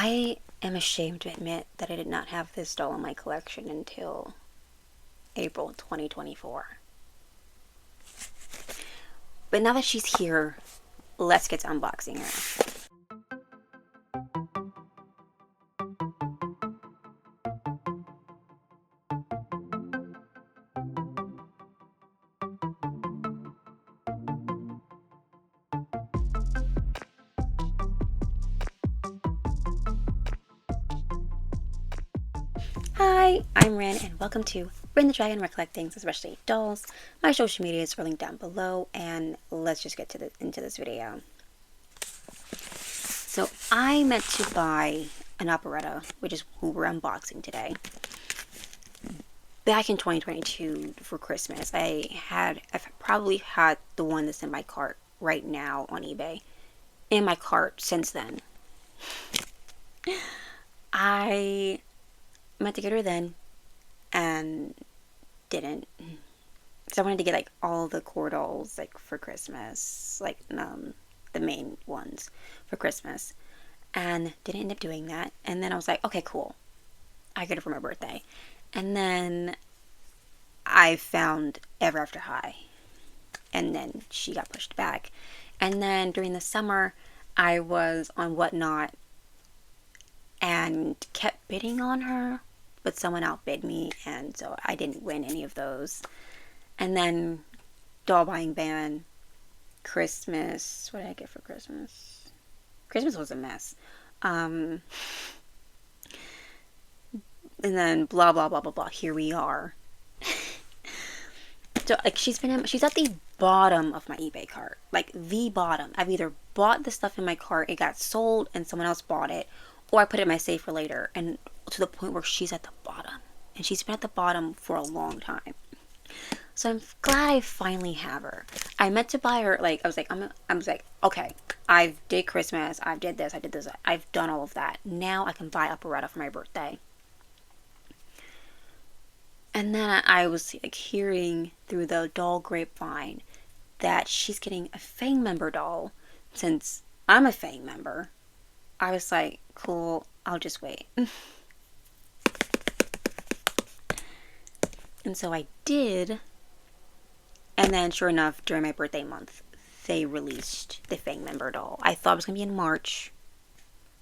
I am ashamed to admit that I did not have this doll in my collection until April 2024. But now that she's here, let's get to unboxing her. Hi, I'm Ryn, and welcome to Ryn.the.Dragon, where I collect things, especially dolls. My social medias are linked down below, and let's just get into this video. So I meant to buy an Operetta, which is who we're unboxing today, back in 2022 for Christmas. I've probably had the one that's in my cart right now on eBay in my cart since then. I meant to get her then and didn't. So I wanted to get like all the core dolls like for Christmas, like the main ones for Christmas, and didn't end up doing that. And then I was like, okay, cool, I get it for my birthday. And then I found Ever After High, and then she got pushed back. And then during the summer I was on Whatnot and kept bidding on her, but someone outbid me, and so I didn't win any of those. And then doll buying ban, Christmas. What did I get for Christmas? Christmas was a mess. And then blah blah blah blah blah. Here we are. So like she's at the bottom of my eBay cart, like the bottom. I've either bought the stuff in my cart, it got sold, and someone else bought it, or I put it in my safe for later, and to the point where she's at the bottom. And she's been at the bottom for a long time. So I'm glad I finally have her. I meant to buy her, like, I was like, okay, I did Christmas, I did this, I've done all of that. Now I can buy Operetta for my birthday. And then I was like hearing through the doll grapevine that she's getting a Fang member doll. Since I'm a Fang member, I was like, cool, I'll just wait. And so I did. And then sure enough, during my birthday month, they released the Fang member doll. I thought it was going to be in March,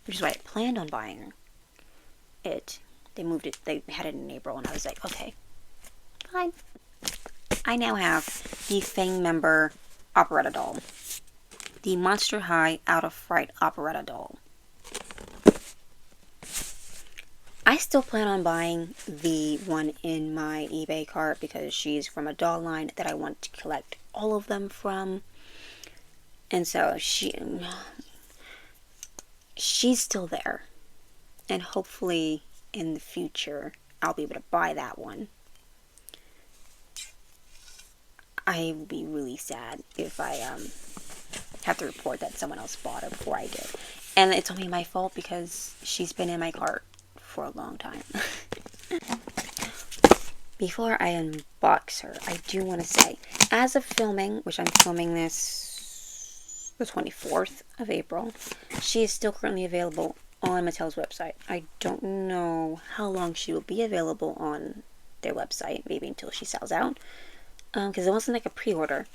which is why I planned on buying it. They moved it, they had it in April, and I was like, okay, fine. I now have the Fang member Operetta doll. The Monster High out of Fright Operetta doll. I still plan on buying the one in my eBay cart because she's from a doll line that I want to collect all of them from. And so she's still there. And hopefully in the future I'll be able to buy that one. I will be really sad if I have to report that someone else bought her before I did. And it's only my fault because she's been in my cart for a long time. Before I unbox her, I do want to say, as of filming, which I'm filming this the 24th of April, she is still currently available on Mattel's website. I don't know how long she will be available on their website, maybe until she sells out, because it wasn't like a pre-order.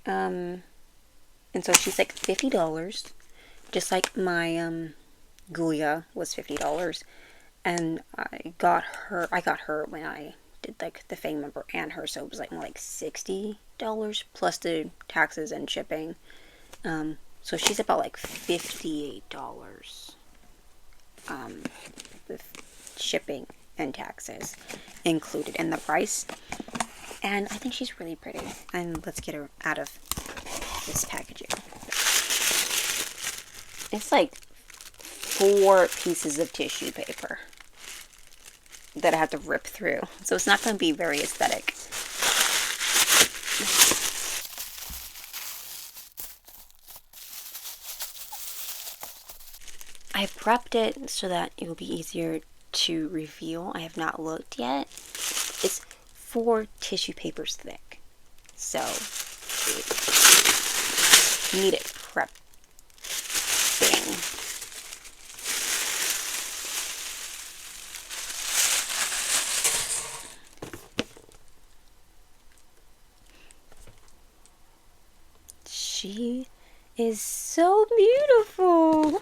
And so she's like $50, just like my Gulia was $50. And I got her when I did like the Fang member and her, so it was like more like $60 plus the taxes and shipping. So she's about like $58 with shipping and taxes included in the price. And I think she's really pretty. And let's get her out of this packaging. It's like 4 pieces of tissue paper that I have to rip through. So it's not going to be very aesthetic. I prepped it so that it will be easier to reveal. I have not looked yet. It's 4 tissue papers thick. So you need it prepped thing. she is so beautiful.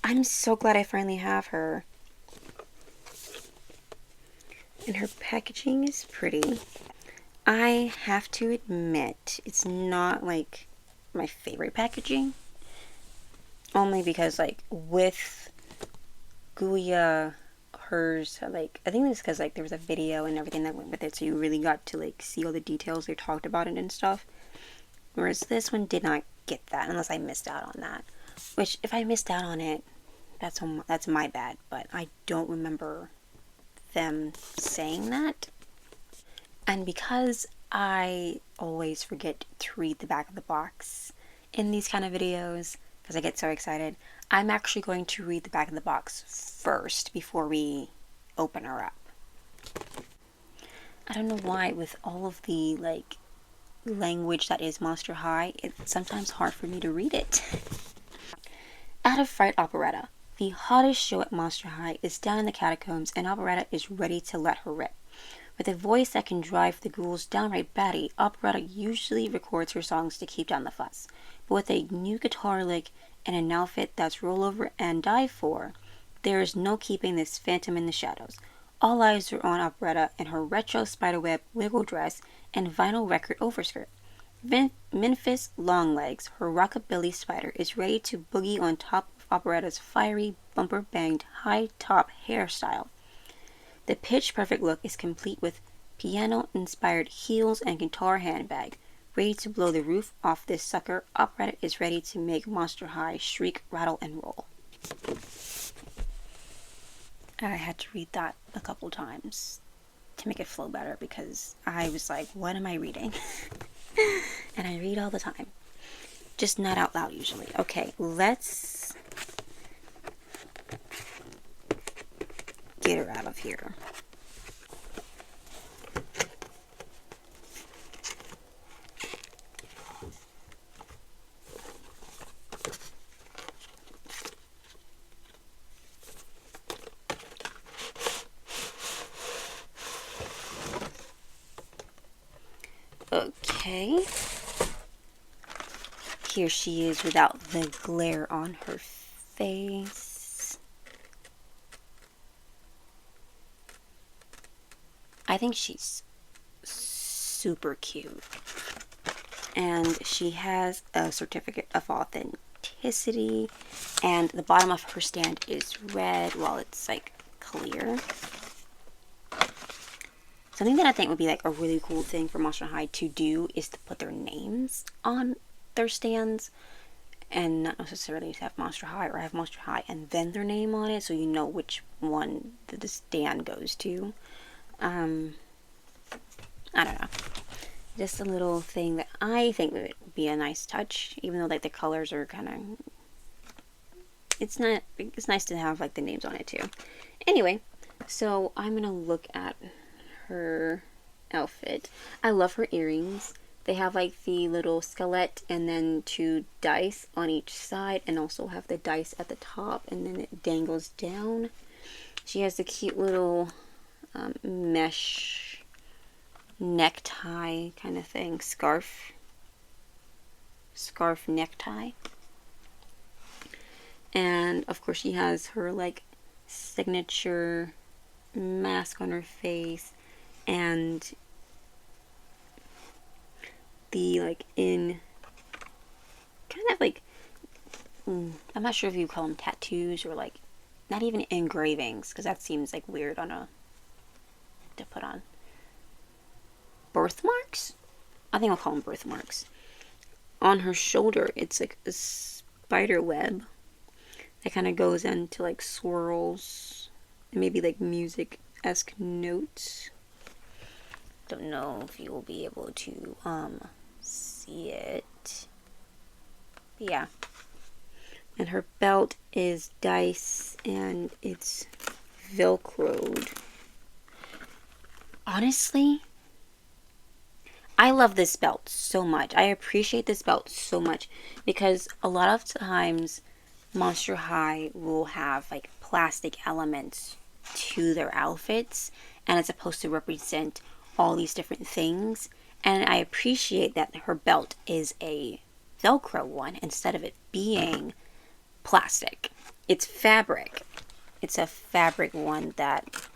I'm so glad I finally have her. And her packaging is pretty. I have to admit, it's not like my favorite packaging. Only because, like, with Guya, hers, like, I think it's because, like, there was a video and everything that went with it, so you really got to, like, see all the details they talked about it and stuff. Whereas this one did not get that, unless I missed out on that. Which, if I missed out on it, that's my bad, but I don't remember them saying that. And because I always forget to read the back of the box in these kind of videos, because I get so excited, I'm actually going to read the back of the box first before we open her up. I don't know why, with all of the, like, language that is Monster High, it's sometimes hard for me to read it. Out of Fright Operetta, the hottest show at Monster High is down in the catacombs, and Operetta is ready to let her rip. With a voice that can drive the ghouls downright batty, Operetta usually records her songs to keep down the fuss. But with a new guitar lick and an outfit that's roll over and die for, there is no keeping this phantom in the shadows. All eyes are on Operetta and her retro spiderweb wiggle dress and vinyl record overskirt. Memphis Longlegs, her rockabilly spider, is ready to boogie on top of Operetta's fiery, bumper-banged, high-top hairstyle. The pitch-perfect look is complete with piano-inspired heels and guitar handbag. Ready to blow the roof off this sucker, Operetta is ready to make Monster High shriek, rattle, and roll. I had to read that a couple times to make it flow better because I was like, what am I reading? And I read all the time. Just not out loud usually. Okay, let's get her out of here. Okay. Here she is without the glare on her face. I think she's super cute. And she has a certificate of authenticity. And the bottom of her stand is red while it's like clear. Something that I think would be like a really cool thing for Monster High to do is to put their names on their stands and not necessarily to have Monster High or have Monster High and then their name on it so you know which one the stand goes to. I don't know. Just a little thing that I think would be a nice touch, even though like the colors are kind of... It's nice to have like the names on it too. Anyway, so I'm gonna look at her outfit. I love her earrings. They have like the little skeleton and then 2 dice on each side and also have the dice at the top and then it dangles down. She has the cute little mesh necktie kind of thing. Scarf necktie. And of course she has her like signature mask on her face and the like in kind of like I'm not sure if you call them tattoos or like not even engravings because that seems like weird to put on. Birthmarks? I think I'll call them birthmarks. On her shoulder it's like a spider web that kind of goes into like swirls and maybe like music-esque notes. Don't know if you will be able to see it. But yeah. And her belt is dice and it's velcroed. Honestly, I love this belt so much. I appreciate this belt so much because a lot of times Monster High will have like plastic elements to their outfits and it's supposed to represent all these different things And I appreciate that her belt is a Velcro one instead of it being plastic. It's fabric. It's a fabric one that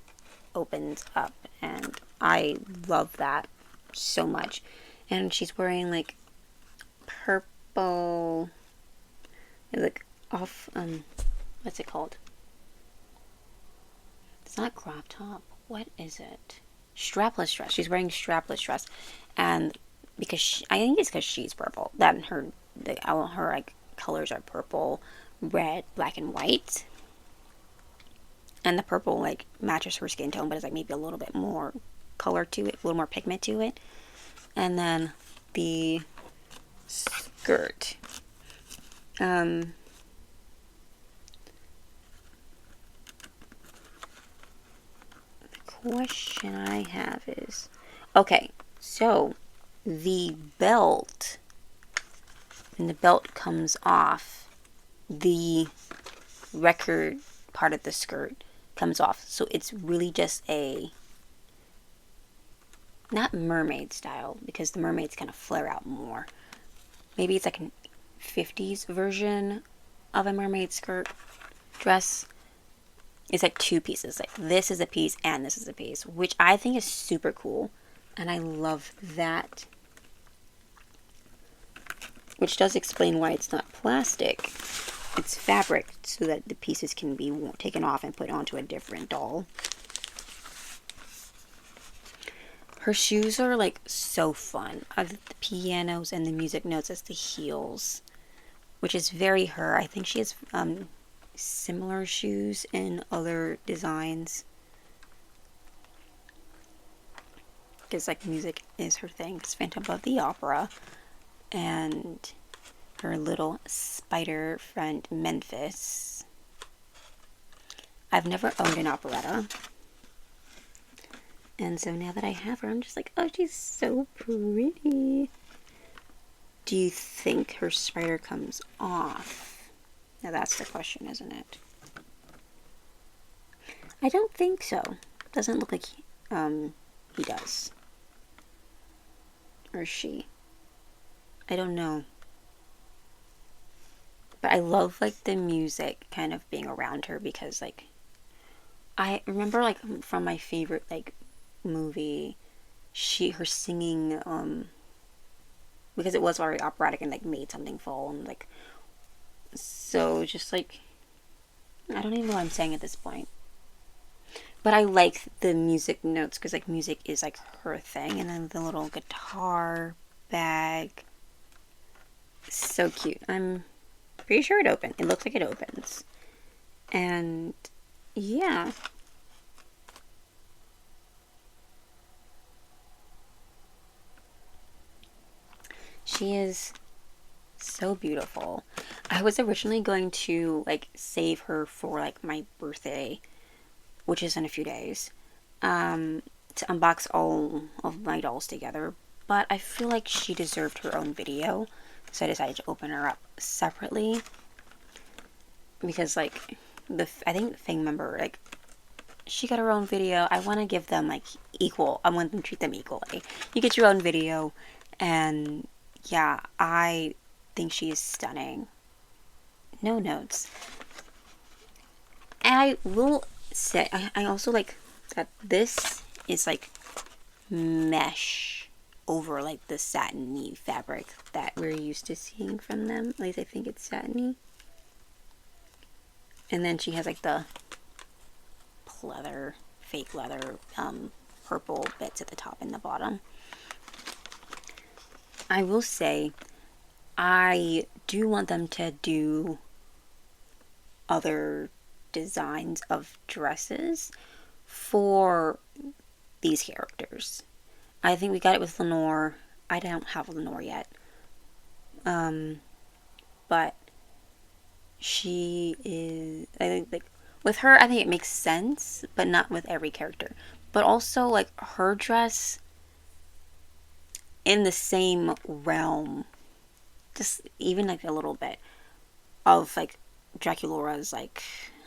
opens up, and I love that so much. And she's wearing like purple, like off, what's it called? It's not crop top. What is it? Strapless dress. She's wearing strapless dress, and because I think it's because she's purple. That her like colors are purple, red, black, and white. And the purple like matches her skin tone, but it's like maybe a little bit more color to it, a little more pigment to it. And then the skirt. The question I have is, okay, so the belt, and the belt comes off, the record part of the skirt comes off. So it's really just a, not mermaid style, because the mermaids kind of flare out more. Maybe it's like a 50s version of a mermaid skirt dress. It's like two pieces. Like this is a piece and this is a piece, which I think is super cool. And I love that. Which does explain why it's not plastic. It's fabric so that the pieces can be taken off and put onto a different doll. Her shoes are like so fun. The pianos and the music notes as the heels, which is very her. I think she has similar shoes in other designs, because like music is her thing. It's Phantom of the Opera, and her little spider friend Memphis. I've never owned an Operetta, and so now that I have her, I'm just like, oh, she's so pretty. Do you think her spider comes off? Now that's the question, isn't it? I don't think so. Doesn't look like he does. Or she. I don't know. But I love like the music kind of being around her, because like I remember like from my favorite like movie, her singing because it was very operatic and like made something fall, and like, so just like, I don't even know what I'm saying at this point. But I like the music notes, because like music is like her thing. And then the little guitar bag, so cute. I'm pretty sure it opened. It looks like it opens. And yeah. She is so beautiful. I was originally going to like save her for like my birthday, which is in a few days, to unbox all of my dolls together. But I feel like she deserved her own video, so I decided to open her up separately. Because like I think the Fang member, like, she got her own video. I want to give them like equal. I want them to treat them equally. You get your own video, and yeah, I think she is stunning. No notes. And I will say, I also like that this is like mesh over like the satiny fabric that we're used to seeing from them. At least I think it's satiny. And then she has like the leather, fake leather, purple bits at the top and the bottom. I will say, I do want them to do other designs of dresses for these characters. I think we got it with Lenore. I don't have Lenore yet. But she is, I think, like, with her, I think it makes sense, but not with every character. But also, like, her dress in the same realm, just even like a little bit of like Draculaura's, like,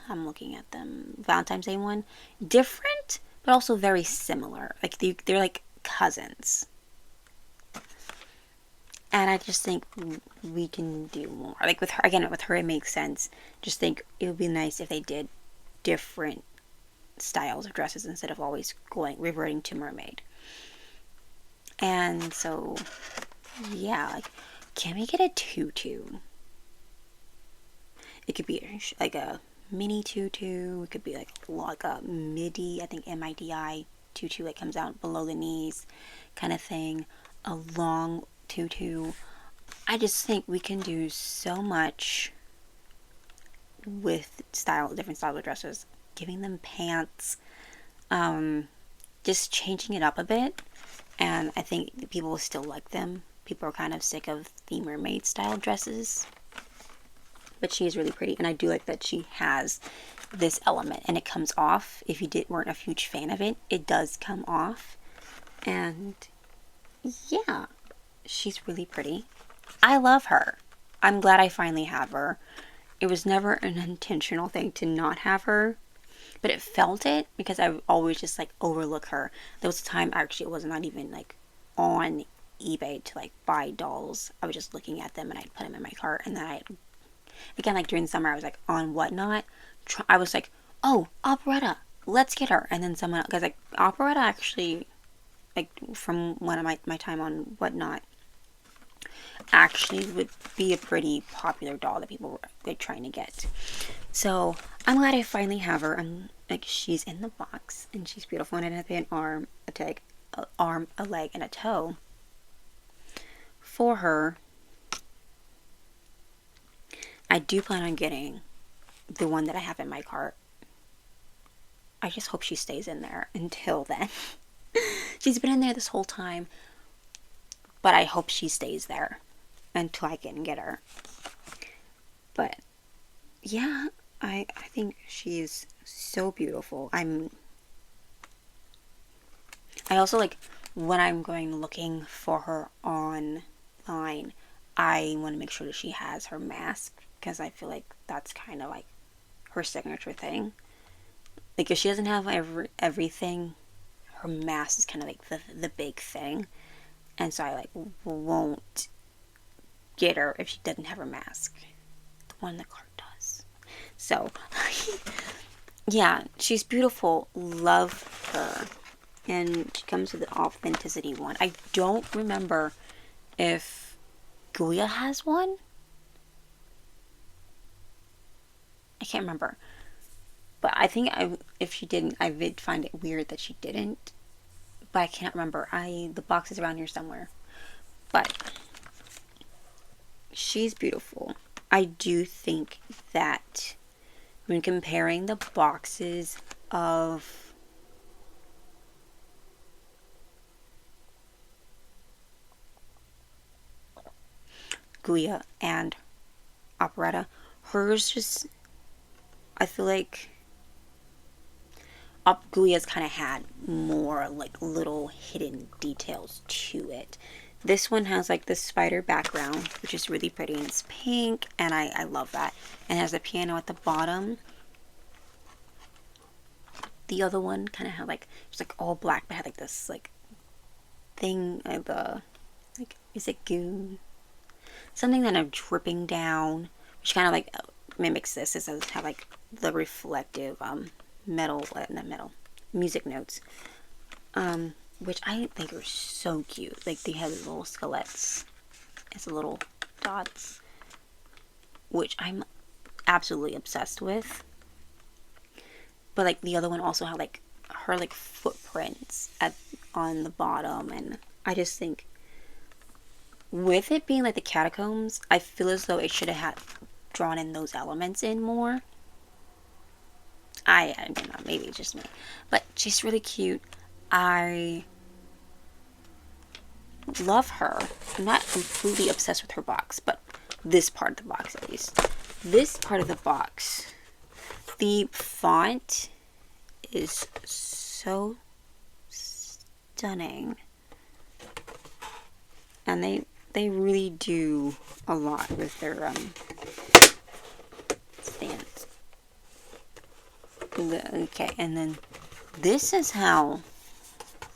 I'm looking at them, Valentine's Day one, different but also very similar. Like they're like cousins. And I just think we can do more. Like with her, again, with her, it makes sense. Just think it would be nice if they did different styles of dresses instead of always reverting to mermaid. And so, yeah, like, can we get a tutu? It could be like a mini tutu. It could be like a midi, I think MIDI tutu that comes out below the knees kind of thing. A long tutu. I just think we can do so much with different styles of dresses. Giving them pants, just changing it up a bit. And I think people will still like them. People are kind of sick of the mermaid style dresses. But she is really pretty, and I do like that she has this element, and it comes off. If you weren't a huge fan of it, it does come off. And yeah, she's really pretty. I love her. I'm glad I finally have her. It was never an intentional thing to not have her, but it felt it because I always just like overlook her. There was a time actually it was not even like on eBay to like buy dolls. I was just looking at them and I'd put them in my cart, and then again, like during the summer, I was like on Whatnot. I was like, oh, Operetta, let's get her. And then someone, because like Operetta actually, like from one of my time on Whatnot, actually would be a pretty popular doll that people were like trying to get. So I'm glad I finally have her. I'm like, she's in the box and she's beautiful, and it has an arm, a leg, and a toe for her. I do plan on getting the one that I have in my cart. I just hope she stays in there until then. She's been in there this whole time, but I hope she stays there until I can get her. But yeah, I think she's so beautiful. I also like when I'm going looking for her online, I want to make sure that she has her mask, because I feel like that's kind of like her signature thing. Like if she doesn't have everything, her mask is kind of like the big thing. And so I like won't get her if she doesn't have her mask. The one in the cart does. So yeah, she's beautiful. Love her. And she comes with the authenticity one. I don't remember if Guya has one. I can't remember. But I think if she didn't, I would find it weird that she didn't. But I can't remember. The box is around here somewhere. But she's beautiful. I do think that when comparing the boxes of Guya and Operetta, hers just, I feel like Guya's kind of had more like little hidden details to it. This one has like this spider background, which is really pretty, and it's pink, and I love that. And it has a piano at the bottom. The other one kind of had like, it was like all black, but had like this like thing, like, is it goo? Something that I'm dripping down, which kind of like mimics this. It does have like the reflective music notes, which I think are so cute. Like they have little skelettes as little dots, which I'm absolutely obsessed with. But like the other one also had like her like footprints on the bottom, and I just think with it being like the catacombs, I feel as though it should have had drawn in those elements in more. I don't know, maybe it's just me. But she's really cute. I love her. I'm not completely obsessed with her box, but this part of the box at least. This part of the box, the font is so stunning. And they really do a lot with their stands. Okay, and then this is how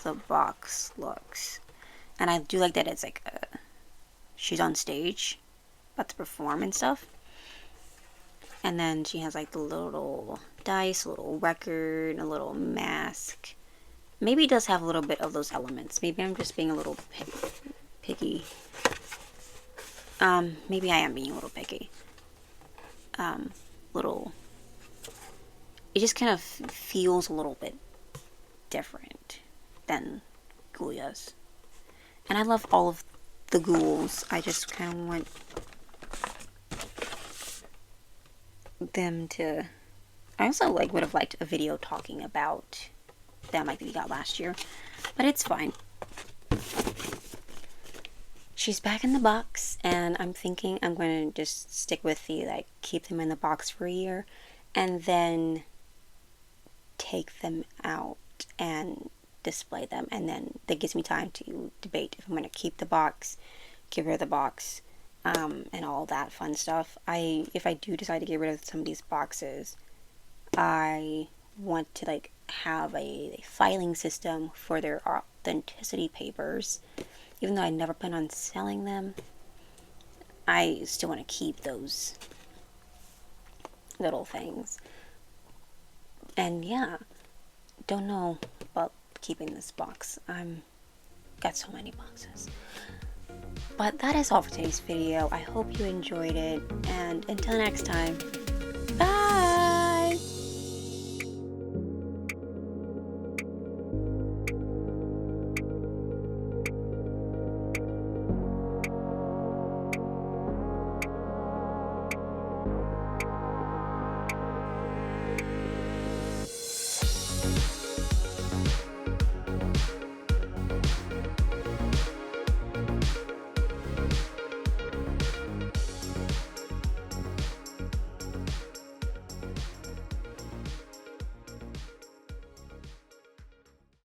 the box looks. And I do like that it's like a she's on stage about to perform and stuff. And then she has like the little dice, a little record, a little mask. Maybe it does have a little bit of those elements. Maybe I'm just being a little picky. Maybe I am being a little picky. It just kind of feels a little bit different than Ghoulia's. And I love all of the ghouls. I just kind of want them to... I also would have liked a video talking about them like we got last year. But it's fine. She's back in the box, and I'm thinking I'm going to just stick with the, keep them in the box for a year, and then take them out and display them, and then that gives me time to debate if I'm going to keep the box, get rid of the box, and all that fun stuff. If I do decide to get rid of some of these boxes, I want to have a filing system for their authenticity papers. Even though I never plan on selling them, I still want to keep those little things. And yeah, don't know about keeping this box. I'm got so many boxes. But that is all for today's video. I hope you enjoyed it, and until next time, bye!